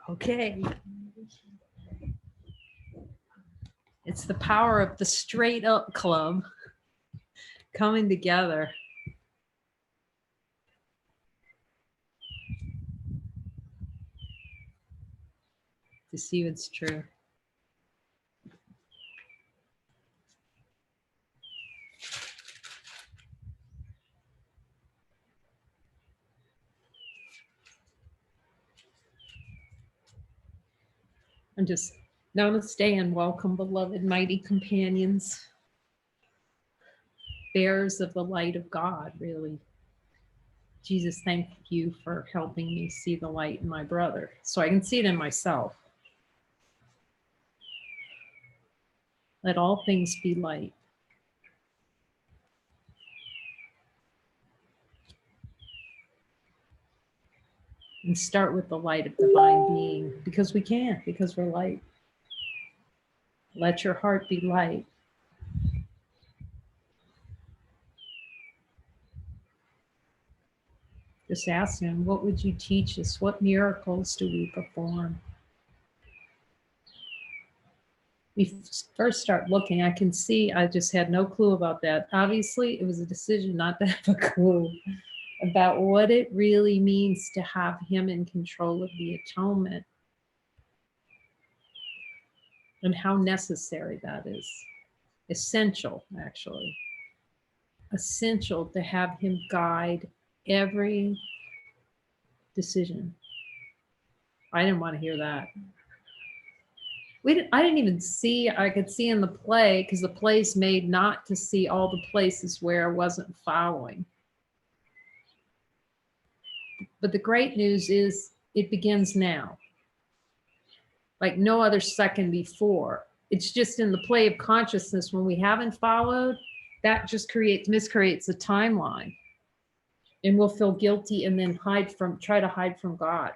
Okay. It's the power of the Straight Up Club coming together. To see what's true. And just namaste and welcome, beloved mighty companions, bearers of the light of God, really. Jesus, thank you for helping me see the light in my brother so I can see it in myself. Let all things be light. And start with the light of divine being, because we can, because we're light. Let your heart be light. Just ask him, what would you teach us? What miracles do we perform? We first start looking. I can see, I just had no clue about that. Obviously, it was a decision not to have a clue about what it really means to have him in control of the atonement and how necessary that is. Essential, actually. Essential to have him guide every decision. I didn't want to hear that. I didn't even see, I could see in the play, because the play's made not to see all the places where I wasn't following. But the great news is it begins now. Like no other second before. It's just in the play of consciousness when we haven't followed, that just miscreates a timeline. And we'll feel guilty and then try to hide from God.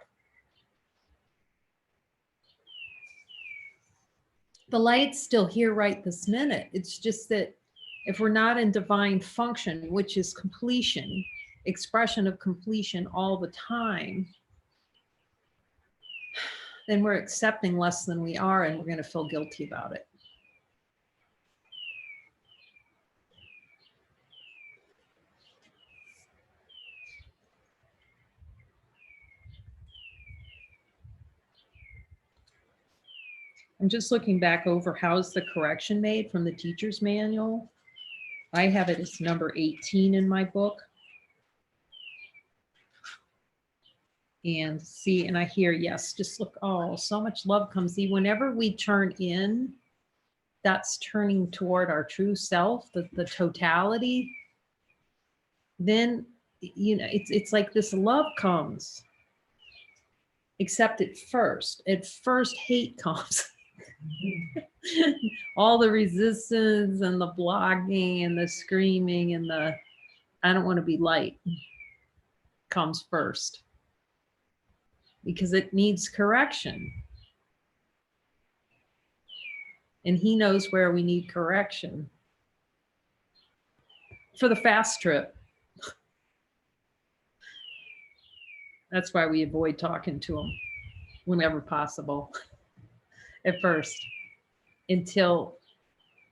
The light's still here right this minute. It's just that if we're not in divine function, which is completion, expression of completion all the time, then we're accepting less than we are and we're going to feel guilty about it. I'm just looking back over how's the correction made from the teacher's manual. I have it as number 18 in my book. And see, and I hear, yes, just look, oh, so much love comes. See, whenever we turn in, that's turning toward our true self, the totality. Then, you know, it's like this love comes. Except at first hate comes. All the resistance and the blocking and the screaming and the, I don't want to be light comes first. Because it needs correction. And he knows where we need correction. For the fast trip. That's why we avoid talking to him whenever possible. At first. Until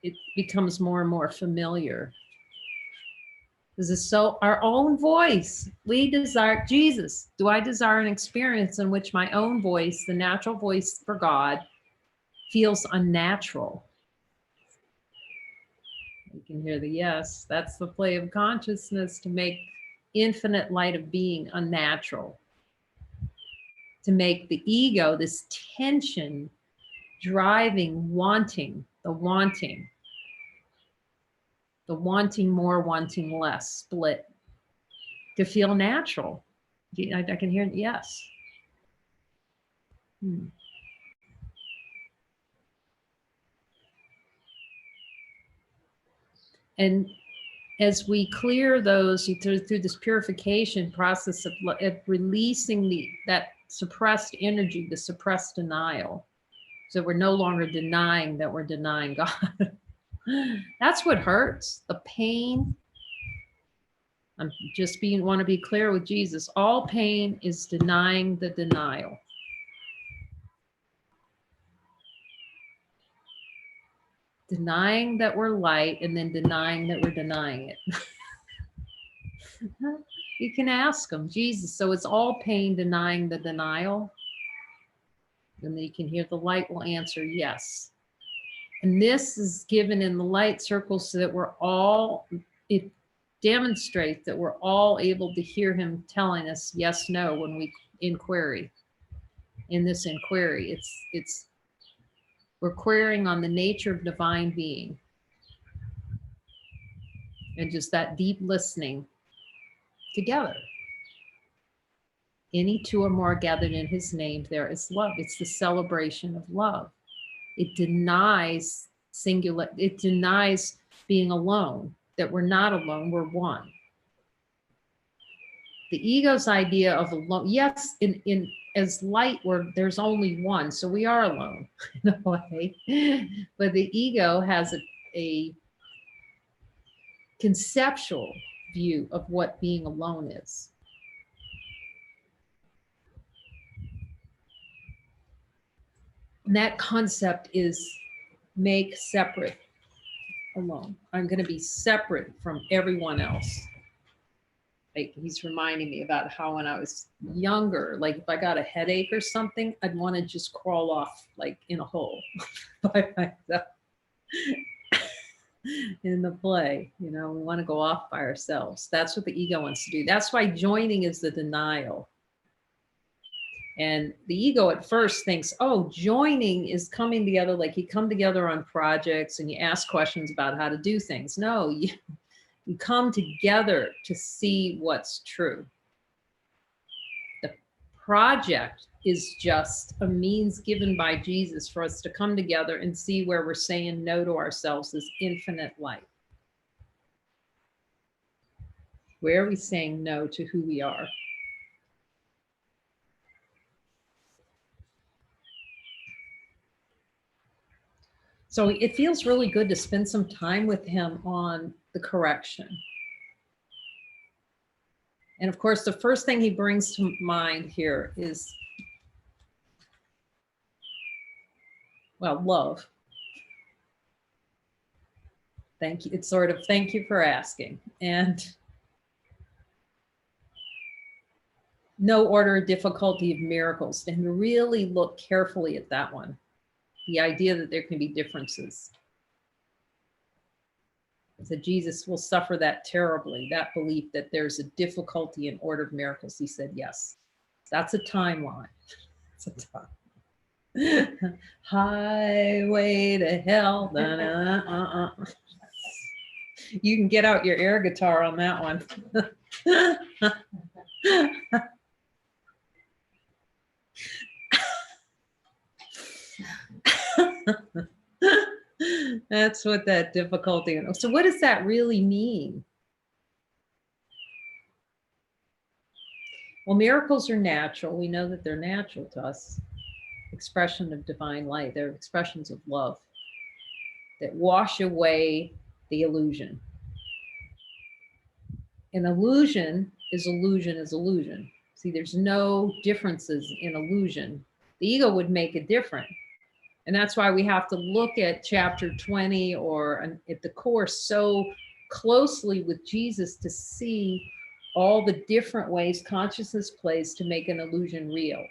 it becomes more and more familiar. This is so our own voice. We desire Jesus. Do I desire an experience in which my own voice, the natural voice for God, feels unnatural? You can hear the yes. That's the play of consciousness, to make infinite light of being unnatural. To make the ego, this tension, driving, wanting, the wanting more, wanting less, split, to feel natural. I can hear yes. And as we clear those through this purification process of releasing that suppressed energy, the suppressed denial, so we're no longer denying that we're denying God. That's what hurts, the pain. I'm just want to be clear with Jesus. All pain is denying the denial. Denying that we're light and then denying that we're denying it. You can ask him, Jesus, so it's all pain denying the denial? And then you can hear the light will answer yes. And this is given in the light circle so that we're all, it demonstrates that we're all able to hear him telling us yes, no, when we inquiry. In this inquiry, we're querying on the nature of divine being. And just that deep listening together. Any two or more gathered in his name, there is love. It's the celebration of love. It denies it denies being alone, that we're not alone, we're one. The ego's idea of alone, yes, in as light, there's only one, so we are alone in a way. But the ego has a conceptual view of what being alone is. And that concept is make separate alone. I'm going to be separate from everyone else. Like he's reminding me about how when I was younger, like if I got a headache or something, I'd want to just crawl off like in a hole by myself. In the play, we want to go off by ourselves. That's what the ego wants to do. That's why joining is the denial. And the ego at first thinks, oh, joining is coming together, like you come together on projects and you ask questions about how to do things. No, you come together to see what's true. The project is just a means given by Jesus for us to come together and see where we're saying no to ourselves as infinite light. Where are we saying no to who we are? So it feels really good to spend some time with him on the correction. And of course, the first thing he brings to mind here is, well, love. Thank you. It's sort of, thank you for asking. And no order of difficulty of miracles. And really look carefully at that one. The idea that there can be differences. So Jesus will suffer that terribly, that belief that there's a difficulty in order of miracles. He said, yes, that's a timeline. It's a time. Highway to hell. You can get out your air guitar on that one. That's what that difficulty. So what does that really mean? Well, miracles are natural. We know that they're natural to us. Expression of divine light. They're expressions of love that wash away the illusion. An illusion is illusion is illusion. See, there's no differences in illusion. The ego would make it different. And that's why we have to look at chapter 20 or at the course so closely with Jesus to see all the different ways consciousness plays to make an illusion real.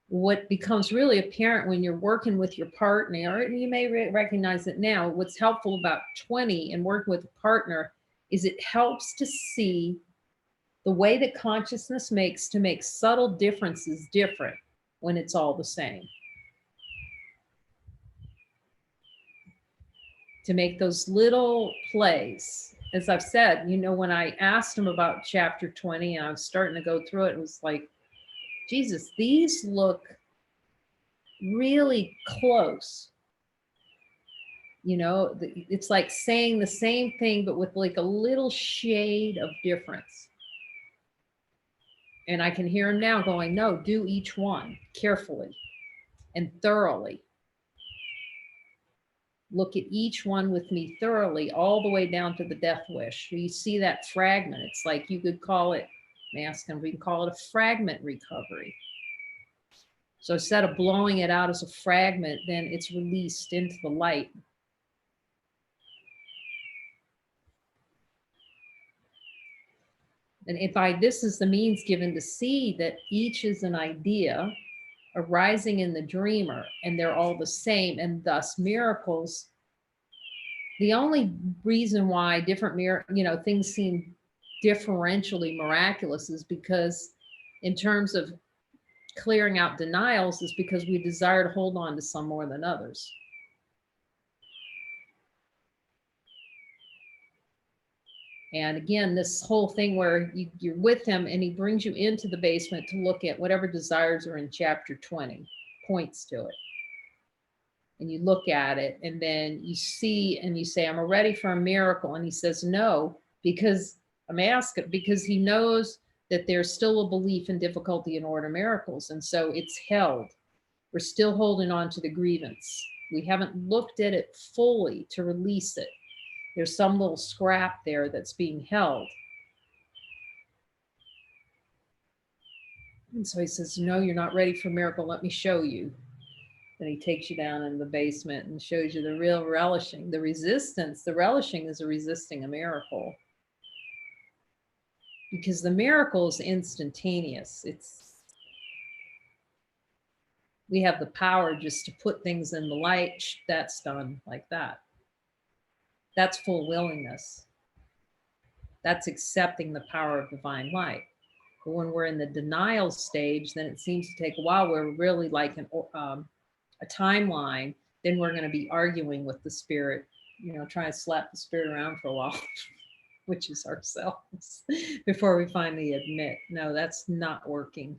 What becomes really apparent when you're working with your partner, or you may recognize it now, what's helpful about 20 and working with a partner is it helps to see the way that consciousness makes to make subtle differences different when it's all the same. To make those little plays. As I've said, when I asked him about chapter 20 and I was starting to go through it, it was like, Jesus, these look really close. It's like saying the same thing, but with like a little shade of difference. And I can hear him now going, no, do each one carefully and thoroughly. Look at each one with me thoroughly, all the way down to the death wish. You see that fragment. It's like you could call it, I'm asking, we can call it a fragment recovery. So instead of blowing it out as a fragment, then it's released into the light. And if this is the means given to see that each is an idea arising in the dreamer, and they're all the same, and thus miracles. The only reason why different things seem differentially miraculous is because, in terms of clearing out denials, is because we desire to hold on to some more than others. And again, this whole thing where you're with him and he brings you into the basement to look at whatever desires are in chapter 20, points to it. And you look at it and then you see and you say, I'm ready for a miracle. And he says, no, because I'm asking, because he knows that there's still a belief in difficulty in order miracles. And so it's held. We're still holding on to the grievance. We haven't looked at it fully to release it. There's some little scrap there that's being held. And so he says, no, you're not ready for a miracle. Let me show you. Then he takes you down in the basement and shows you the real relishing, the resistance. The relishing is a resisting a miracle. Because the miracle is instantaneous. We have the power just to put things in the light. That's done like that. That's full willingness. That's accepting the power of divine light. But when we're in the denial stage, then it seems to take a while. We're really like a timeline. Then we're going to be arguing with the spirit, trying to slap the spirit around for a while, which is ourselves, before we finally admit, no, that's not working.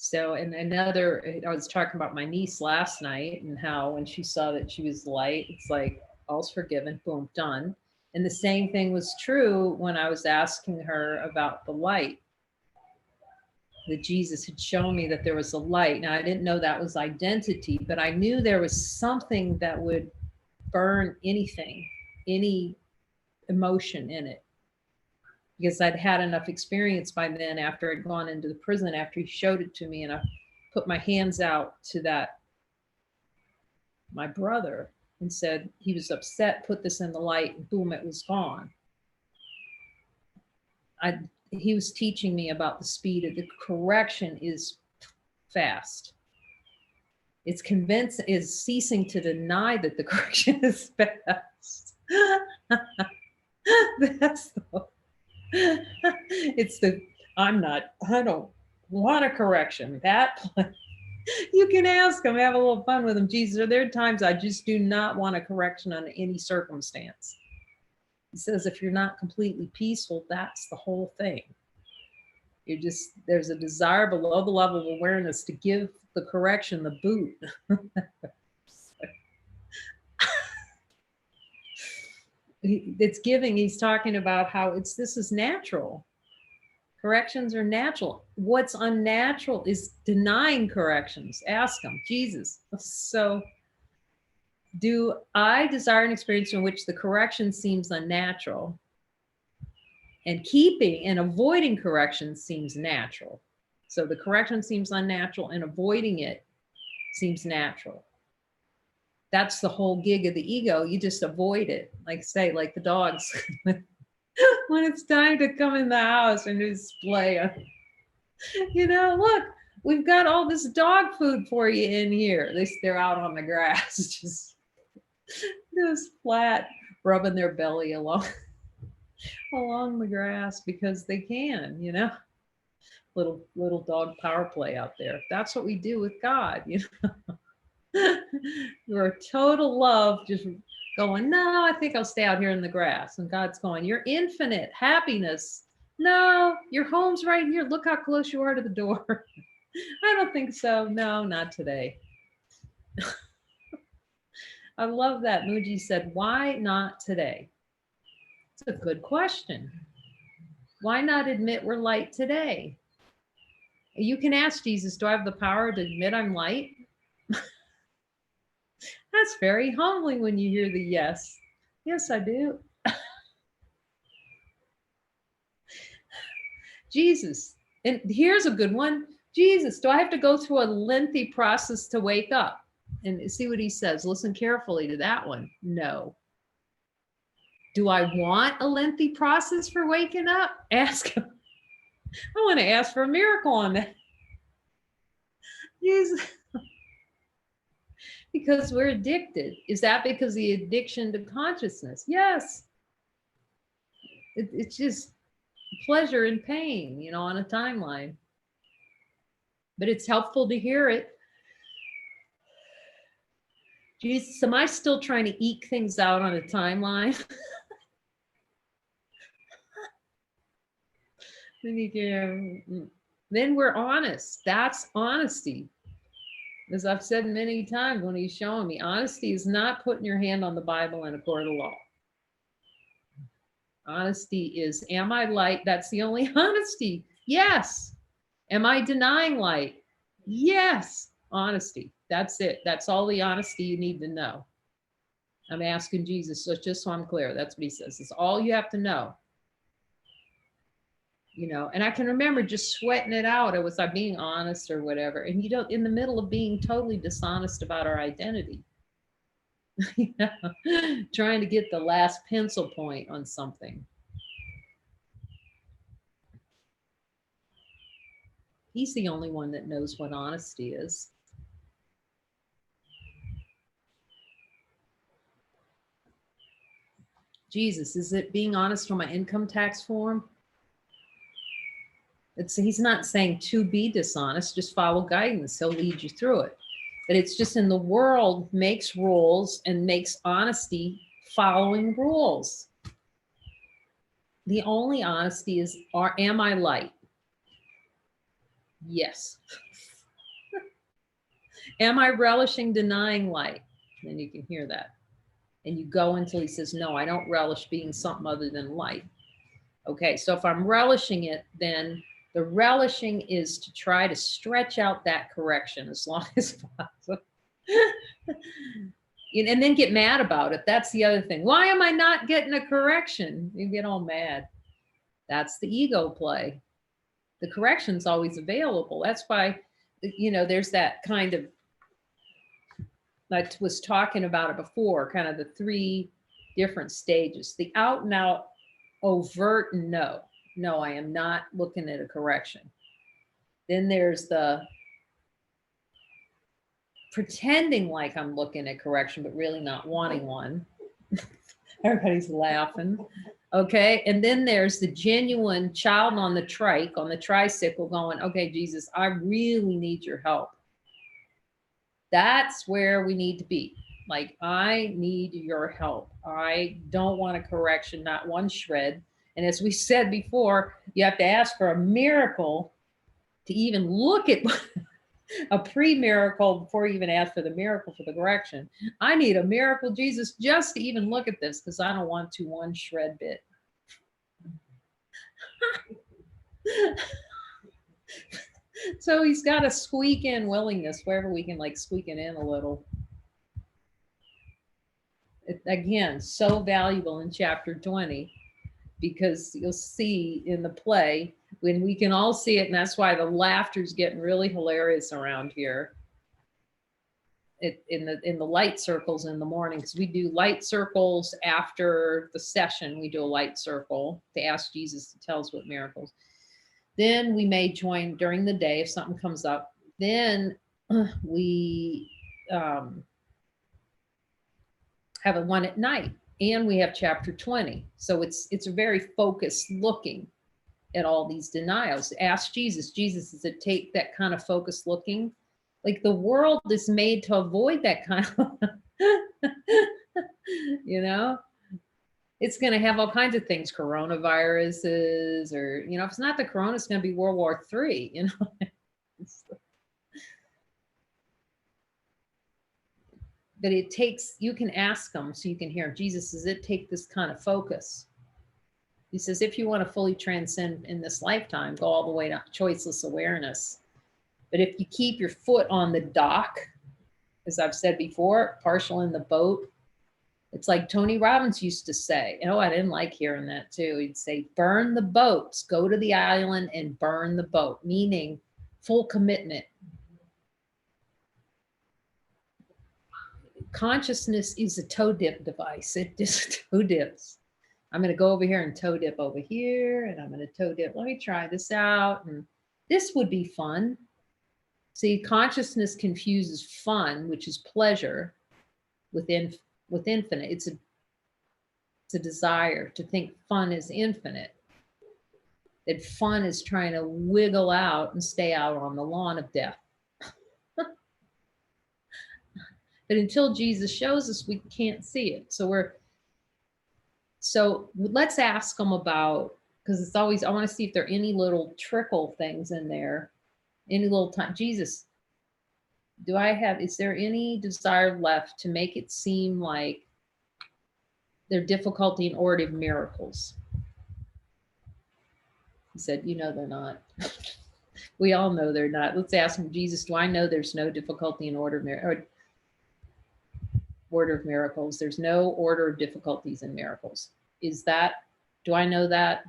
So, and I was talking about my niece last night and how when she saw that she was light, it's like, all's forgiven, boom, done. And the same thing was true when I was asking her about the light, that Jesus had shown me that there was a light. Now, I didn't know that was identity, but I knew there was something that would burn anything, any emotion in it. Because I'd had enough experience by then after I'd gone into the prison, after he showed it to me, and I put my hands out to my brother, and said, he was upset, put this in the light, and boom, it was gone. He was teaching me about the speed of the correction is fast. It's ceasing to deny that the correction is fast. That's the I don't want a correction. You can ask him, have a little fun with him. Jesus, there are times I just do not want a correction under any circumstance. He says, if you're not completely peaceful, that's the whole thing. There's a desire below the level of awareness to give the correction the boot. He's talking about how this is natural. Corrections are natural. What's unnatural is denying corrections. Ask him, Jesus. So, do I desire an experience in which the correction seems unnatural, and keeping and avoiding correction seems natural? So the correction seems unnatural and avoiding it seems natural. That's the whole gig of the ego. You just avoid it. Like the dogs. When it's time to come in the house and display, look, we've got all this dog food for you in here. They're out on the grass, just flat, rubbing their belly along the grass because they can, little dog power play out there. That's what we do with God, We're total love, just going, no, I think I'll stay out here in the grass. And God's going, you're infinite happiness. No, your home's right here. Look how close you are to the door. I don't think so. No, not today. I love that. Muji said, why not today? It's a good question. Why not admit we're light today? You can ask Jesus, do I have the power to admit I'm light? That's very humbling when you hear the yes. Yes, I do. Jesus. And here's a good one. Jesus, do I have to go through a lengthy process to wake up? And see what he says. Listen carefully to that one. No. Do I want a lengthy process for waking up? Ask him. I want to ask for a miracle on that. Jesus. Because we're addicted. Is that because the addiction to consciousness? Yes. It's just pleasure and pain, you know, on a timeline. But it's helpful to hear it. Jesus, am I still trying to eke things out on a timeline? Then we're honest. That's honesty. As I've said many times when he's showing me, honesty is not putting your hand on the Bible in a court of law. Honesty is, am I light? That's the only honesty. Yes. Am I denying light? Yes. Honesty. That's it. That's all the honesty you need to know. I'm asking Jesus, so just so I'm clear, that's what he says. It's all you have to know. You know, and I can remember just sweating it out. It was like being honest or whatever. And you don't, in the middle of being totally dishonest about our identity, you know, trying to get the last pencil point on something. He's the only one that knows what honesty is. Jesus, is it being honest on my income tax form? He's not saying to be dishonest, just follow guidance. He'll lead you through it. But it's just in the world makes rules and makes honesty following rules. The only honesty is, am I light? Yes. Am I relishing denying light? Then you can hear that. And you go until he says, no, I don't relish being something other than light. Okay, so if I'm relishing it, then the relishing is to try to stretch out that correction as long as possible. And then get mad about it. That's the other thing. Why am I not getting a correction? You get all mad. That's the ego play. The correction's always available. That's why, you know, there's that kind of, I was talking about it before, kind of the three different stages. The out and out overt no. No, I am not looking at a correction. Then there's the pretending like I'm looking at correction, but really not wanting one. Everybody's laughing. Okay. And then there's the genuine child on the trike, on the tricycle going, okay, Jesus, I really need your help. That's where we need to be. Like, I need your help. I don't want a correction, not one shred. And as we said before, you have to ask for a miracle to even look at a pre-miracle before you even ask for the miracle for the correction. I need a miracle, Jesus, just to even look at this, because I don't want to one shred bit. So he's got a squeak in willingness wherever we can, like, squeak it in a little. Again, so valuable in chapter 20, because you'll see in the play when we can all see it, and that's why the laughter's getting really hilarious around here. In the light circles in the morning, because we do light circles after the session. We do a light circle to ask Jesus to tell us what miracles. Then we may join during the day if something comes up. Then we have a one at night, and we have chapter 20. So it's a very focused looking at all these denials. Ask Jesus, does it take that kind of focused looking? Like, the world is made to avoid that kind of, you know, it's going to have all kinds of things, coronaviruses, or, you know, if it's not the corona, it's going to be World War III, you know. But it takes, you can ask them so you can hear, Jesus, does it take this kind of focus? He says, if you want to fully transcend in this lifetime, go all the way to choiceless awareness. But if you keep your foot on the dock, as I've said before, partial in the boat, it's like Tony Robbins used to say. Oh, I didn't like hearing that too. He'd say, burn the boats, go to the island and burn the boat, meaning full commitment. Consciousness is a toe dip device. It just toe dips. I'm going to go over here and toe dip over here, and I'm going to toe dip. Let me try this out. And this would be fun. See, consciousness confuses fun, which is pleasure, with infinite. It's a desire to think fun is infinite. That fun is trying to wiggle out and stay out on the lawn of death. But until Jesus shows us, we can't see it. So let's ask them about, because it's always, I want to see if there are any little trickle things in there, any little time. Jesus, is there any desire left to make it seem like they're difficulty in order of miracles? He said, they're not. We all know they're not. Let's ask him, Jesus, do I know there's no difficulty in order of miracles? There's no order of difficulties in miracles. Do I know that?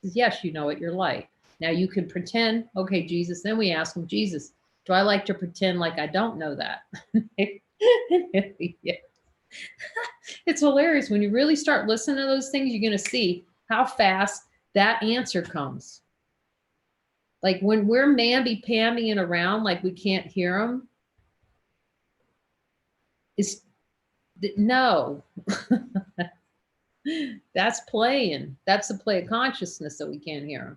He says, yes, you know it, you're light. Now you can pretend, okay, Jesus. Then we ask him, Jesus, do I like to pretend like I don't know that? Yeah. It's hilarious. When you really start listening to those things, you're going to see how fast that answer comes. Like when we're mamby-pambying around like we can't hear them, no. That's playing. That's the play of consciousness that we can't hear them.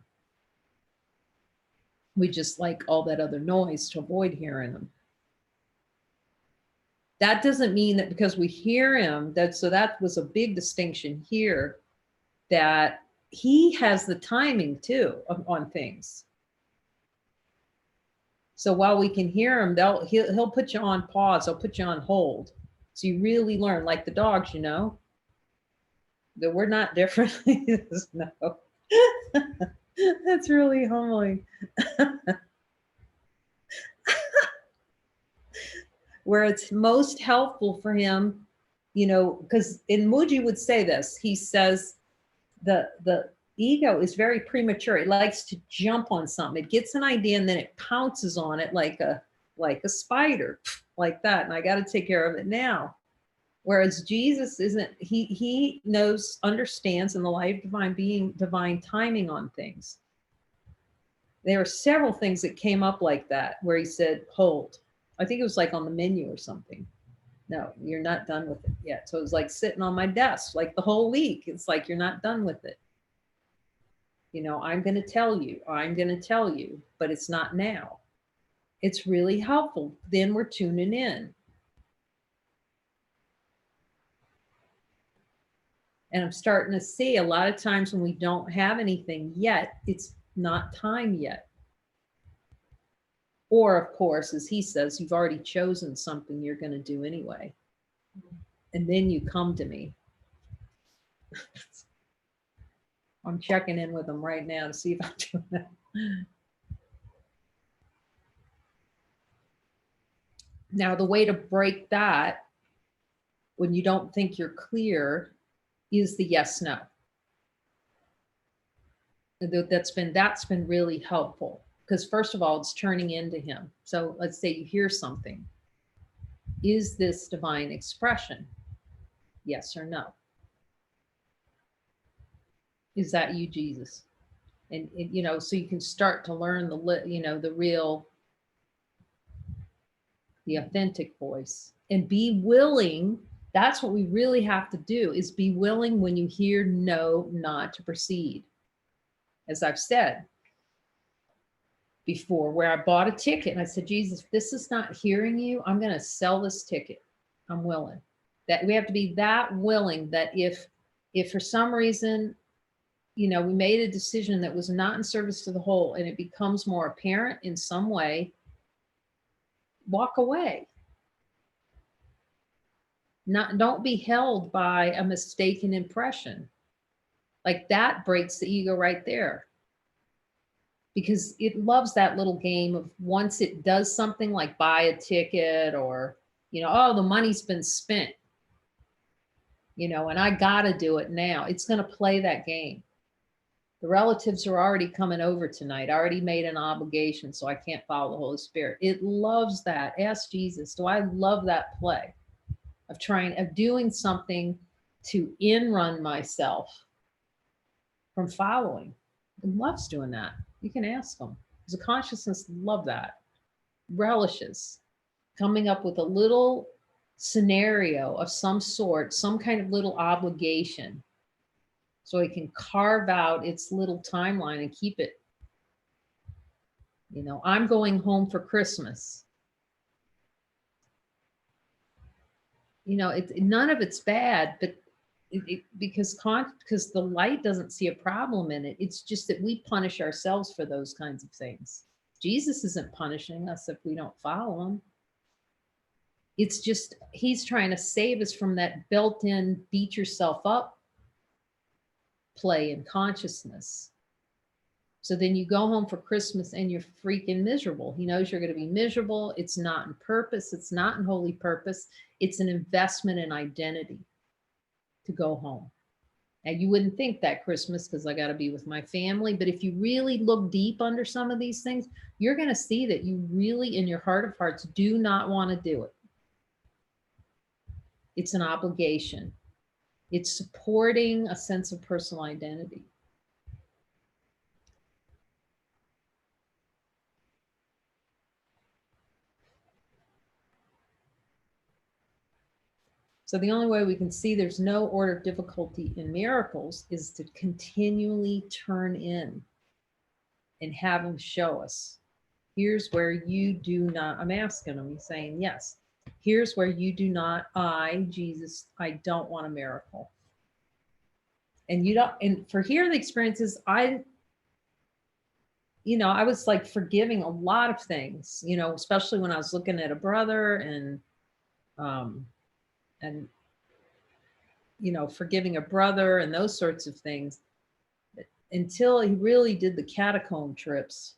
We just like all that other noise to avoid hearing them. That doesn't mean that because we hear him, that was a big distinction here, that he has the timing too on things. So while we can hear him, he'll put you on pause. He'll put you on hold. So you really learn, like the dogs, that we're not different. No. That's really humbling. Where it's most helpful for him, because Muji would say this, he says the ego is very premature. It likes to jump on something. It gets an idea and then it pounces on it like a spider, like that. And I got to take care of it now. Whereas Jesus isn't, he knows, understands in the light of divine being, divine timing on things. There are several things that came up like that where he said, hold. I think it was like on the menu or something. No, you're not done with it yet. So it was like sitting on my desk like the whole week. It's like, you're not done with it. I'm going to tell you, but it's not now. It's really helpful. Then we're tuning in. And I'm starting to see a lot of times when we don't have anything yet, it's not time yet. Or, of course, as he says, you've already chosen something you're going to do anyway. And then you come to me. I'm checking in with him right now to see if I'm doing that. Now, the way to break that, when you don't think you're clear, is the yes, no. That's been really helpful. Because first of all, it's turning into him. So let's say you hear something. Is this divine expression? Yes or no? Is that you, Jesus? And so you can start to learn the real, the authentic voice, and be willing. That's what we really have to do, is be willing when you hear no, not to proceed. As I've said before, where I bought a ticket and I said, Jesus, if this is not hearing you, I'm going to sell this ticket. I'm willing. That we have to be that willing that if for some reason, we made a decision that was not in service to the whole and it becomes more apparent in some way, walk away. Don't be held by a mistaken impression. Like that breaks the ego right there. because it loves that little game of once it does something like buy a ticket or, oh, the money's been spent, and I got to do it now. It's going to play that game. The relatives are already coming over tonight. I already made an obligation, so I can't follow the Holy Spirit. It loves that. Ask Jesus, do I love that play of doing something to in-run myself from following? It loves doing that. You can ask them. Because the consciousness love that. Relishes coming up with a little scenario of some sort, some kind of little obligation, so it can carve out its little timeline and keep it. I'm going home for Christmas. None of it's bad, but because the light doesn't see a problem in it. It's just that we punish ourselves for those kinds of things. Jesus isn't punishing us if we don't follow him. It's just he's trying to save us from that built-in beat yourself up play in consciousness. So then you go home for Christmas and you're freaking miserable. He knows you're going to be miserable. It's not in purpose. It's not in holy purpose. It's an investment in identity to go home. Now, you wouldn't think that Christmas because I got to be with my family. But if you really look deep under some of these things, you're going to see that you really, in your heart of hearts, do not want to do it. It's an obligation. It's supporting a sense of personal identity. So the only way we can see there's no order of difficulty in miracles is to continually turn in and have him show us. Here's where you do not, I'm asking him, he's saying, yes, here's where you do not, Jesus, I don't want a miracle. And you don't, and for here the experiences, I was like forgiving a lot of things, especially when I was looking at a brother and forgiving a brother and those sorts of things, until he really did the catacomb trips,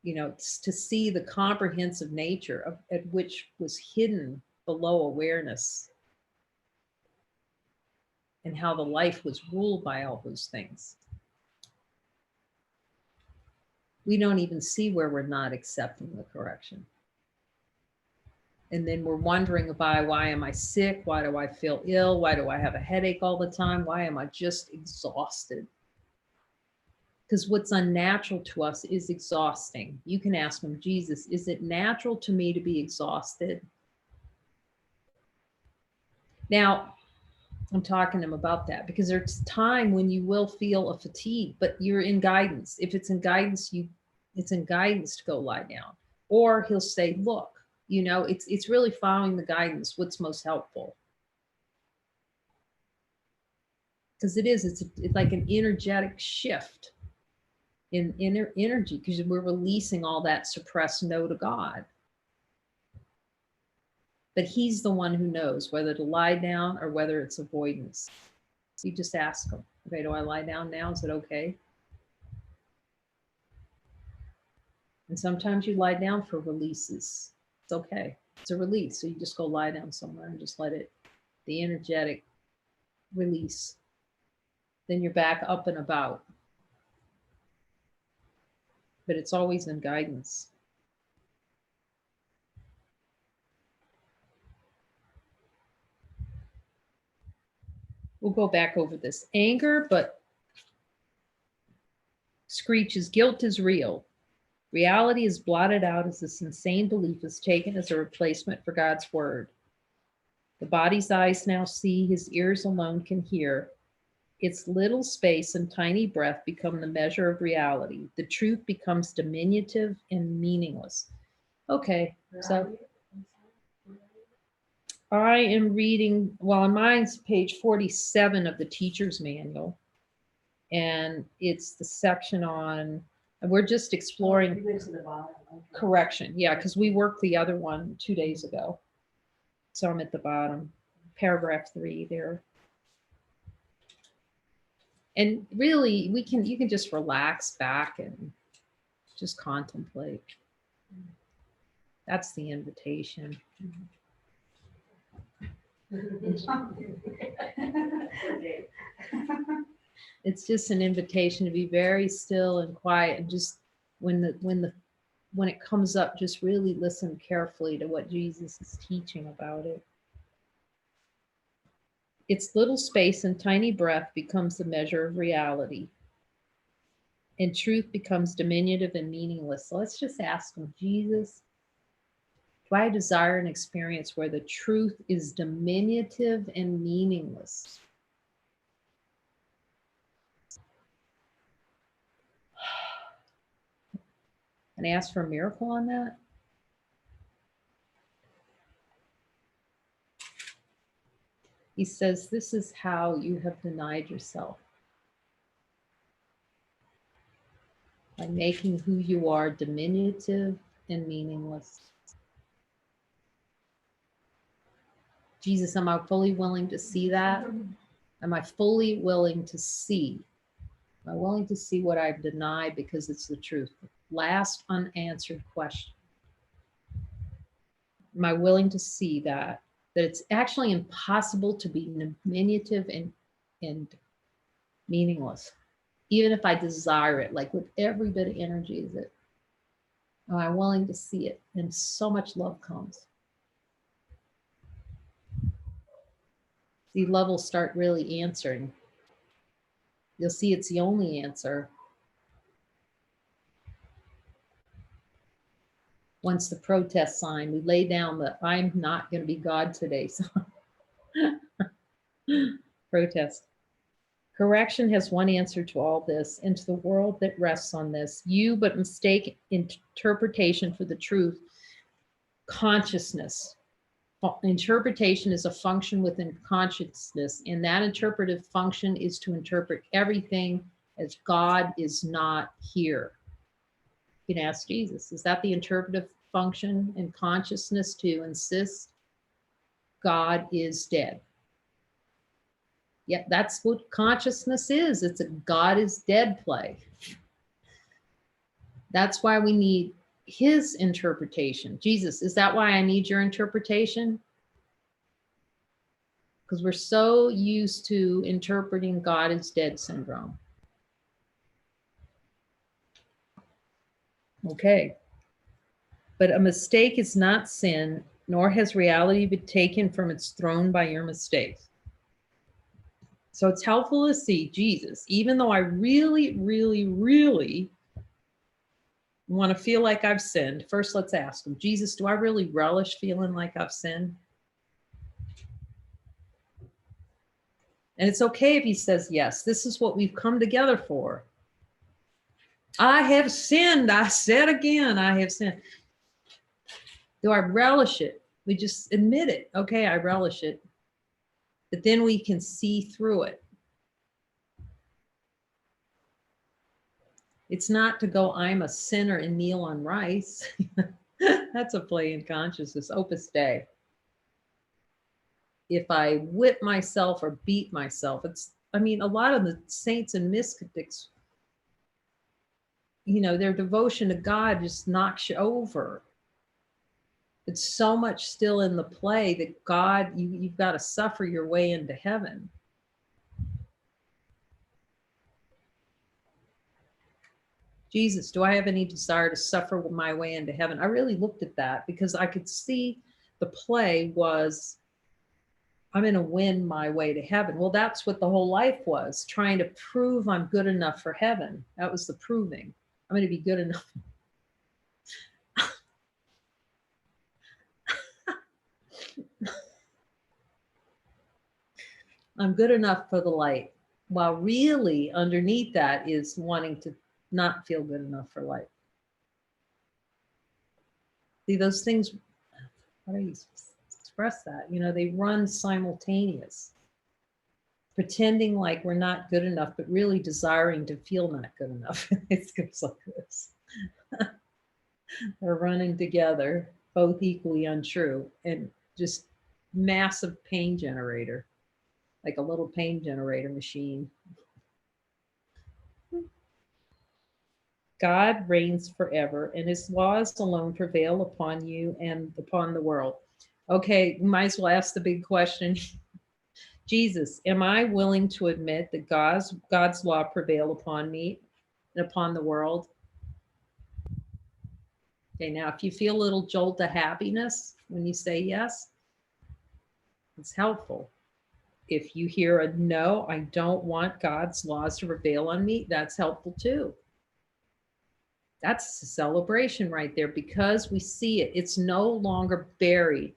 to see the comprehensive nature at which was hidden below awareness and how the life was ruled by all those things. We don't even see where we're not accepting the correction. And then we're wondering why am I sick? Why do I feel ill? Why do I have a headache all the time? Why am I just exhausted? Because what's unnatural to us is exhausting. You can ask him, Jesus, is it natural to me to be exhausted? Now, I'm talking to him about that because there's time when you will feel a fatigue, but you're in guidance. If it's in guidance, it's in guidance to go lie down. Or he'll say, look, it's really following the guidance, what's most helpful. Because it's like an energetic shift in energy, because we're releasing all that suppressed no to God. But he's the one who knows whether to lie down or whether it's avoidance. So you just ask him, okay, do I lie down now? Is it okay? And sometimes you lie down for releases. It's okay. It's a release. So you just go lie down somewhere and just let it, the energetic release. Then you're back up and about. But it's always in guidance. We'll go back over this. Anger, but screeches, guilt is real. Reality is blotted out as this insane belief is taken as a replacement for God's word. The body's eyes now see, his ears alone can hear. Its little space and tiny breath become the measure of reality. The truth becomes diminutive and meaningless. Okay, so I am reading, well, mine's page 47 of the teacher's manual. And it's the section on, we're just exploring correction. Yeah, because we worked the other one 2 days ago. So I'm at the bottom, paragraph 3 there. And really, you can just relax back and just contemplate. That's the invitation. It's just an invitation to be very still and quiet, and just when it comes up, just really listen carefully to what Jesus is teaching about it. Its little space and tiny breath becomes the measure of reality, and truth becomes diminutive and meaningless. So let's just ask him, Jesus, do I desire an experience where the truth is diminutive and meaningless? And ask for a miracle on that? He says, this is how you have denied yourself. By making who you are diminutive and meaningless. Jesus, am I fully willing to see that? Am I fully willing to see? Am I willing to see what I've denied because it's the truth? Last unanswered question. Am I willing to see that it's actually impossible to be diminutive and meaningless, even if I desire it, like with every bit of energy is it? Am I willing to see it? And so much love comes. See, love will start really answering. You'll see it's the only answer. Once the protest sign, we lay down the I'm not going to be God today sign. Protest. Correction has one answer to all this, and to the world that rests on this. You but mistake interpretation for the truth. Consciousness. Interpretation is a function within consciousness, and that interpretive function is to interpret everything as God is not here. You can ask Jesus, is that the interpretive function in consciousness, to insist God is dead? Yeah, that's what consciousness is. It's a God is dead play. That's why we need his interpretation. Jesus, is that why I need your interpretation? Because we're so used to interpreting God is dead syndrome. Okay. But a mistake is not sin, nor has reality been taken from its throne by your mistakes. So it's helpful to see Jesus, even though I really, really, really want to feel like I've sinned. First, let's ask him, Jesus, do I really relish feeling like I've sinned? And it's okay if he says yes. This is what we've come together for. I have sinned. I said again, I have sinned. Do I relish it? We just admit it. Okay, I relish it. But then we can see through it. It's not to go, I'm a sinner and kneel on rice. That's a play in consciousness, Opus Dei. If I whip myself or beat myself, a lot of the saints and mystics, their devotion to God just knocks you over. It's so much still in the play that God, you've got to suffer your way into heaven. Jesus, do I have any desire to suffer my way into heaven? I really looked at that because I could see the play was, I'm going to win my way to heaven. Well, that's what the whole life was, trying to prove I'm good enough for heaven. That was the proving. I'm going to be good enough. I'm good enough for the light. While really underneath that is wanting to not feel good enough for life. See, those things, how do you express that? They run simultaneous. Pretending like we're not good enough, but really desiring to feel not good enough. It goes like this. They're running together, both equally untrue, and just massive pain generator, like a little pain generator machine. God reigns forever, and his laws alone prevail upon you and upon the world. Okay, we might as well ask the big question. Jesus, am I willing to admit that God's law prevail upon me and upon the world? Okay, now if you feel a little jolt of happiness when you say yes, it's helpful. If you hear a no, I don't want God's laws to prevail on me, that's helpful too. That's a celebration right there because we see it. It's no longer buried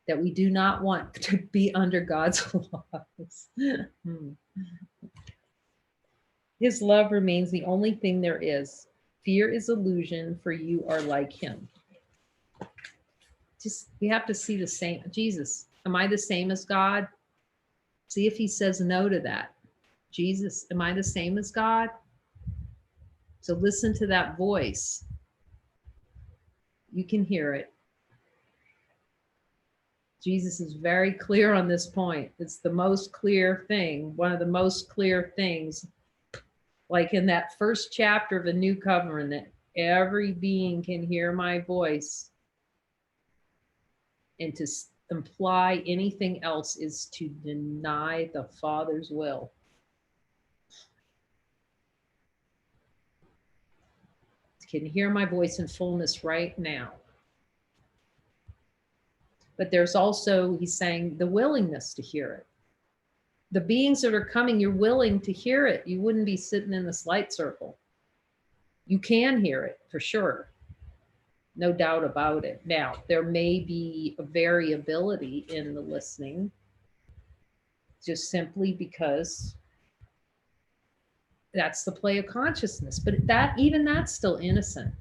that we do not want to be under God's laws. His love remains the only thing there is. Fear is illusion, for you are like him. Just we have to see the same. Jesus, am I the same as God? See if he says no to that. Jesus, am I the same as God? So listen to that voice. You can hear it. Jesus is very clear on this point. It's the most clear thing, one of the most clear things. Like in that first chapter of the New Covenant, every being can hear my voice. And to imply anything else is to deny the Father's will. Can hear my voice in fullness right now. But there's also, he's saying, the willingness to hear it. The beings that are coming, you're willing to hear it. You wouldn't be sitting in this light circle. You can hear it for sure. No doubt about it. Now, there may be a variability in the listening, just simply because that's the play of consciousness. But even that's still innocent.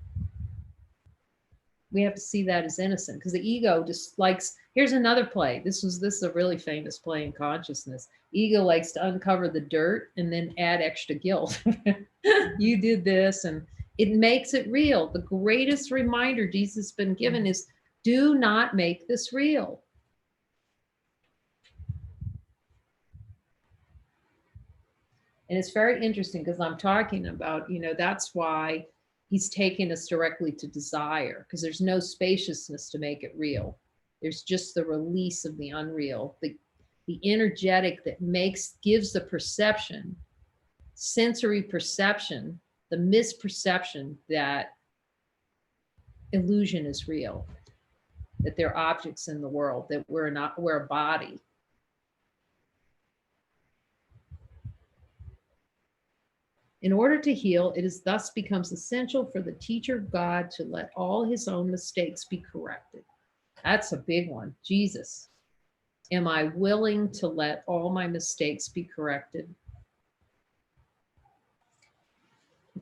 We have to see that as innocent because the ego just likes, here's another play. This is a really famous play in consciousness. Ego likes to uncover the dirt and then add extra guilt. You did this, and it makes it real. The greatest reminder Jesus has been given is do not make this real. And it's very interesting because I'm talking about, that's why he's taking us directly to desire, because there's no spaciousness to make it real. There's just the release of the unreal, the energetic that gives the perception, sensory perception, the misperception that illusion is real, that there are objects in the world, that we're a body. In order to heal, it is thus becomes essential for the teacher of God to let all his own mistakes be corrected. That's a big one. Jesus, am I willing to let all my mistakes be corrected?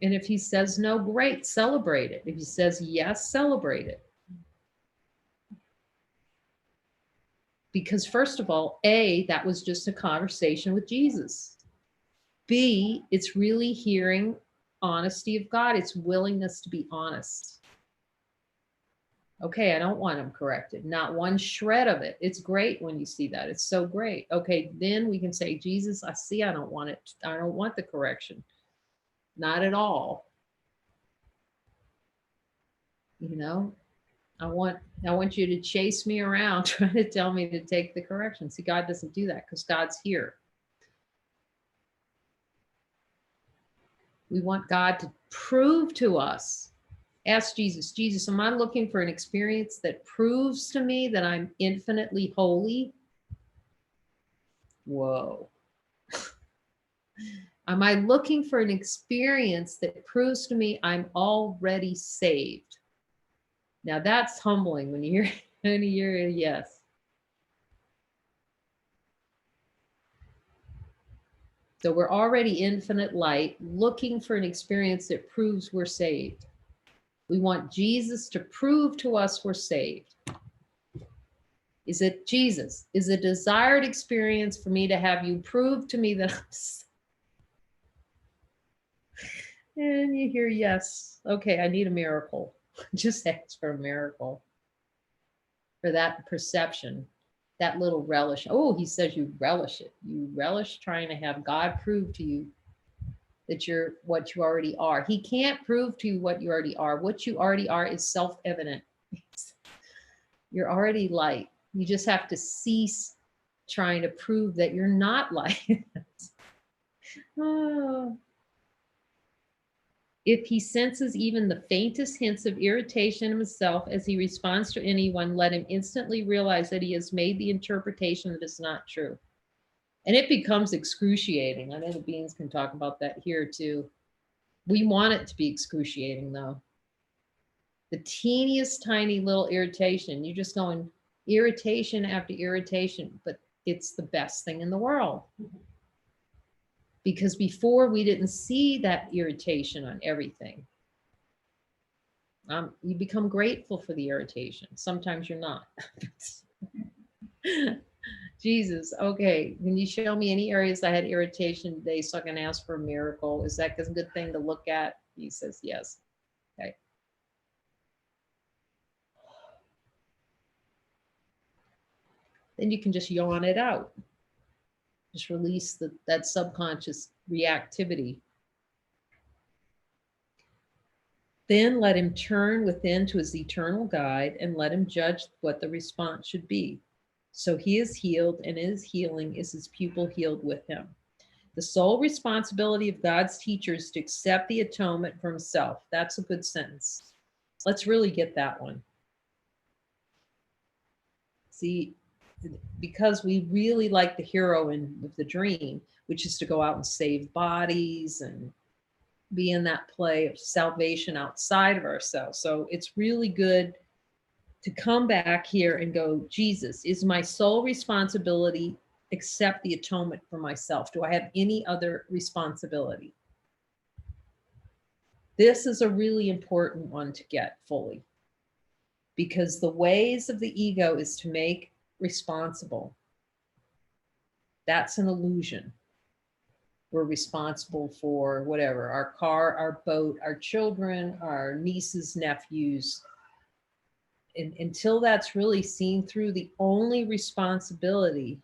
And if he says no, great, celebrate it. If he says yes, celebrate it. Because first of all, A, that was just a conversation with Jesus. B, it's really hearing honesty of God. It's willingness to be honest. Okay, I don't want him corrected. Not one shred of it. It's great when you see that. It's so great. Okay, then we can say, Jesus, I see I don't want it. I don't want the correction. Not at all. I want you to chase me around trying to tell me to take the correction. See, God doesn't do that because God's here. We want God to prove to us. Ask Jesus, Jesus, am I looking for an experience that proves to me that I'm infinitely holy? Whoa. Am I looking for an experience that proves to me I'm already saved? Now that's humbling when you hear a yes. So we're already infinite light, looking for an experience that proves we're saved. We want Jesus to prove to us we're saved. Is it Jesus? Is a desired experience for me to have you prove to me that I'm saved? And you hear yes. Okay, I need a miracle. Just ask for a miracle. For that perception, that little relish. Oh, he says you relish it. You relish trying to have God prove to you that you're what you already are. He can't prove to you what you already are. What you already are is self-evident. You're already light. You just have to cease trying to prove that you're not light. Oh. If he senses even the faintest hints of irritation in himself as he responds to anyone, let him instantly realize that he has made the interpretation that is not true. And it becomes excruciating. I know the beings can talk about that here too. We want it to be excruciating though. The teeniest tiny little irritation, you're just going irritation after irritation, but it's the best thing in the world. Because before we didn't see that irritation on everything. You become grateful for the irritation. Sometimes you're not. Jesus, okay. Can you show me any areas I had irritation today so I can ask for a miracle? Is that a good thing to look at? He says yes. Okay. Then you can just yawn it out. Just release that subconscious reactivity. Then let him turn within to his eternal guide and let him judge what the response should be. So he is healed, and in his healing is his pupil healed with him. The sole responsibility of God's teacher is to accept the atonement for himself. That's a good sentence. Let's really get that one. See, because we really like the hero of the dream, which is to go out and save bodies and be in that play of salvation outside of ourselves. So it's really good to come back here and go, Jesus, is my sole responsibility accept the atonement for myself? Do I have any other responsibility? This is a really important one to get fully, because the ways of the ego is to make responsible. That's an illusion. We're responsible for whatever, our car, our boat, our children, our nieces, nephews. And until that's really seen through, the only responsibility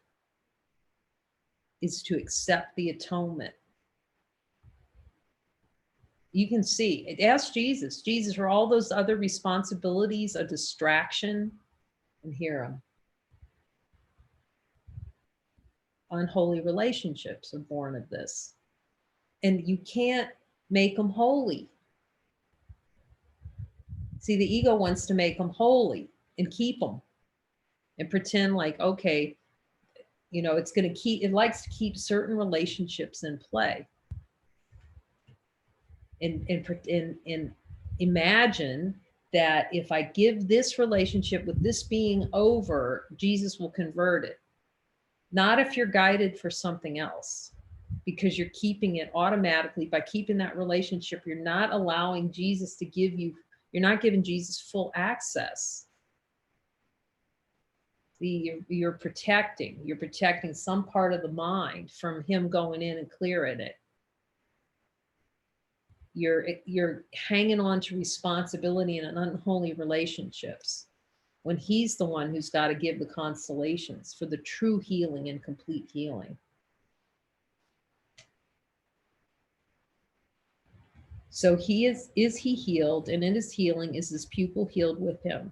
is to accept the atonement. You can see, ask Jesus, Jesus, are all those other responsibilities a distraction? And hear him. Unholy relationships are born of this. And you can't make them holy. See, the ego wants to make them holy and keep them and pretend like, okay, you know, it's going to keep, it likes to keep certain relationships in play. And imagine that if I give this relationship with this being over, Jesus will convert it. Not if you're guided for something else, because you're keeping it automatically. By keeping that relationship, you're not allowing Jesus to give you, you're not giving Jesus full access. You're protecting some part of the mind from him going in and clearing it. You're hanging on to responsibility in unholy relationships when he's the one who's got to give the consolations for the true healing and complete healing. So is he healed, and in his healing is his pupil healed with him.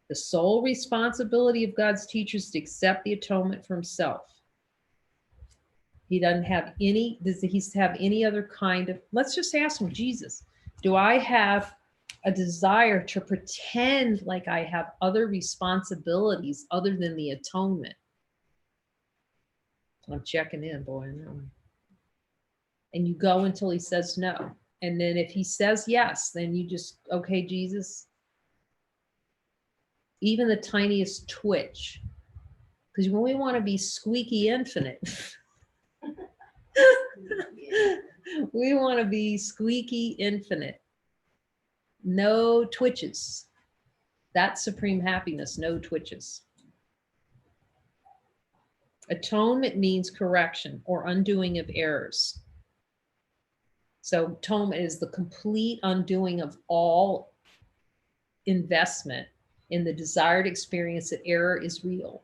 The sole responsibility of God's teacher is to accept the atonement for himself. He doesn't have any, does he have any other kind of, let's just ask him, Jesus, do I have a desire to pretend like I have other responsibilities other than the atonement? I'm checking in, boy, on that one. And you go until he says no. And then if he says yes, then you just, okay, Jesus, even the tiniest twitch, because when we want to be squeaky infinite, we want to be squeaky infinite. No twitches. That's supreme happiness, no twitches. Atonement means correction or undoing of errors. So atonement is the complete undoing of all investment in the desired experience that error is real.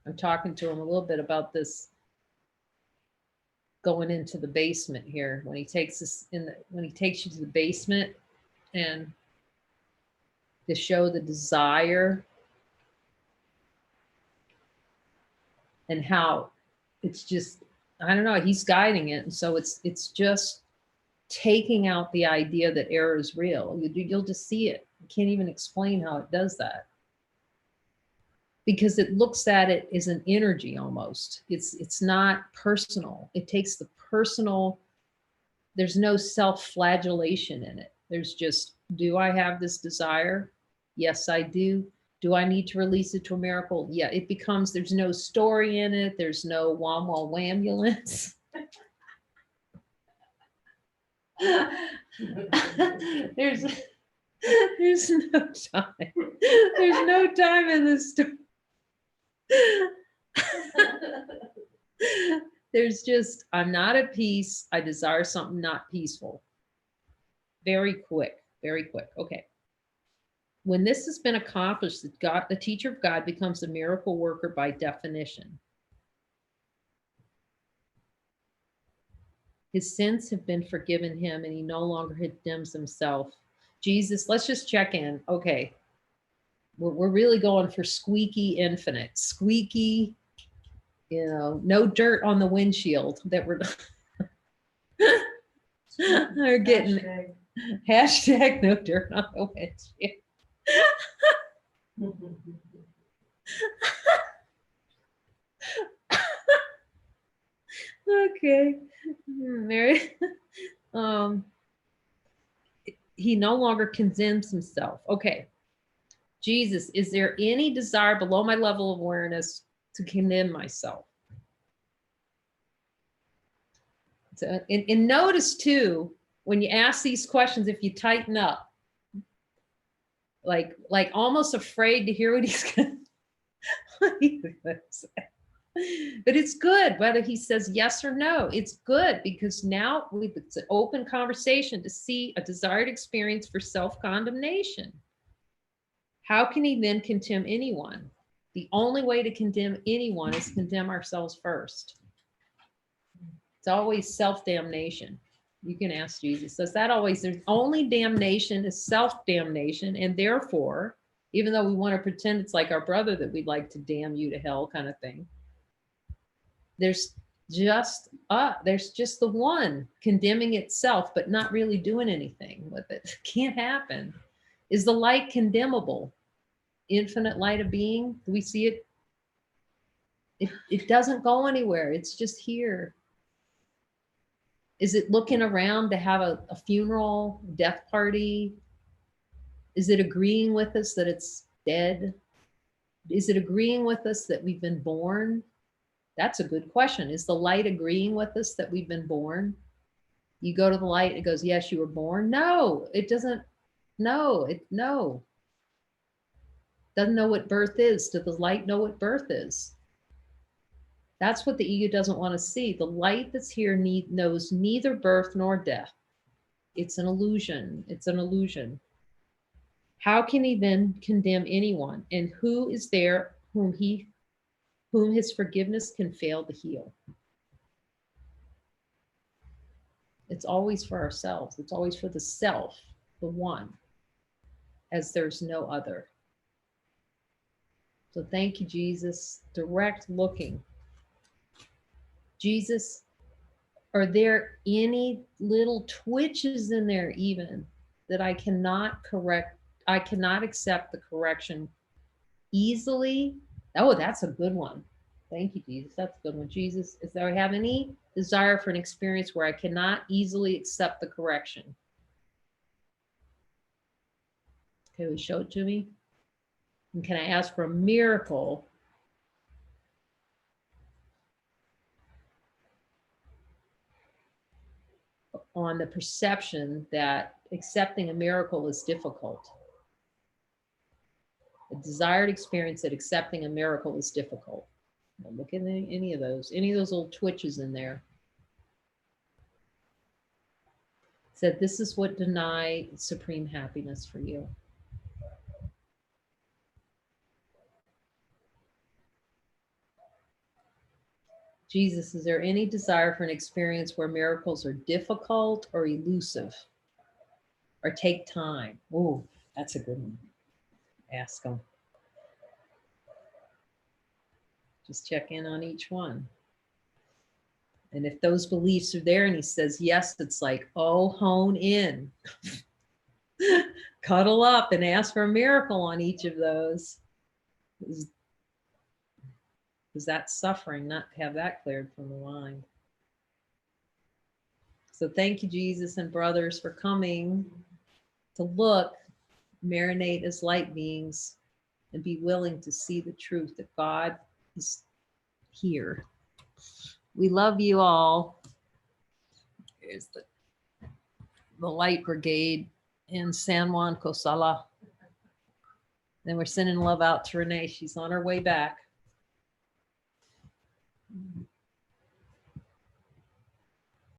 I'm talking to him a little bit about this going into the basement here when he takes us when he takes you to the basement and to show the desire and how it's just, I don't know, he's guiding it. And so it's just taking out the idea that error is real. You'll just see it. You can't even explain how it does that. Because it looks at it as an energy almost. It's not personal. It takes the personal, there's no self-flagellation in it. There's just, do I have this desire? Yes, I do. Do I need to release it to a miracle? Yeah, it becomes, there's no story in it. There's no wom wom wambulance. there's no time. There's no time in this story. There's just, I'm not at peace. I desire something not peaceful. Very quick, very quick. Okay. When this has been accomplished, the teacher of God becomes a miracle worker by definition. His sins have been forgiven him and he no longer condemns himself. Jesus, let's just check in. Okay. We're really going for squeaky infinite. Squeaky, no dirt on the windshield that we're getting. Hashtag no dirt on the windshield. Okay. Mary. He no longer condemns himself. Okay. Jesus, is there any desire below my level of awareness to condemn myself? So, and notice too, when you ask these questions, if you tighten up, like almost afraid to hear what he's going to say. But it's good whether he says yes or no. It's good because now it's an open conversation to see a desired experience for self-condemnation. How can he then condemn anyone? The only way to condemn anyone is condemn ourselves first. It's always self-damnation. You can ask Jesus, does that always, there's only damnation is self-damnation. And therefore, even though we want to pretend it's like our brother that we'd like to damn you to hell kind of thing, there's just the one condemning itself, but not really doing anything with it. Can't happen. Is the light condemnable? Infinite light of being? Do we see it? It doesn't go anywhere. It's just here. Is it looking around to have a funeral, death party? Is it agreeing with us that it's dead? Is it agreeing with us that we've been born? That's a good question. Is the light agreeing with us that we've been born? You go to the light, it goes, yes, you were born. No, it doesn't. No. Doesn't know what birth is. Does the light know what birth is? That's what the ego doesn't want to see. The light that's here knows neither birth nor death. It's an illusion. It's an illusion. How can he then condemn anyone? And who is there whom his forgiveness can fail to heal? It's always for ourselves. It's always for the self, the one, as there's no other. So thank you, Jesus. Direct looking. Jesus, are there any little twitches in there even that I cannot correct? I cannot accept the correction easily. Oh, that's a good one. Thank you, Jesus. That's a good one. Jesus, is there I have any desire for an experience where I cannot easily accept the correction? Okay, will you show it to me? And can I ask for a miracle on the perception that accepting a miracle is difficult? A desired experience that accepting a miracle is difficult. Now look at any of those little twitches in there. Said, this is what deny supreme happiness for you. Jesus, is there any desire for an experience where miracles are difficult or elusive or take time? Oh, that's a good one. Ask them. Just check in on each one. And if those beliefs are there and he says yes, it's like, oh, hone in. Cuddle up and ask for a miracle on each of those. Because that's suffering, not have that cleared from the mind. So thank you, Jesus and brothers, for coming to look, marinate as light beings, and be willing to see the truth that God is here. We love you all. Here's the Light Brigade in San Juan Cosala. Then we're sending love out to Renee. She's on her way back.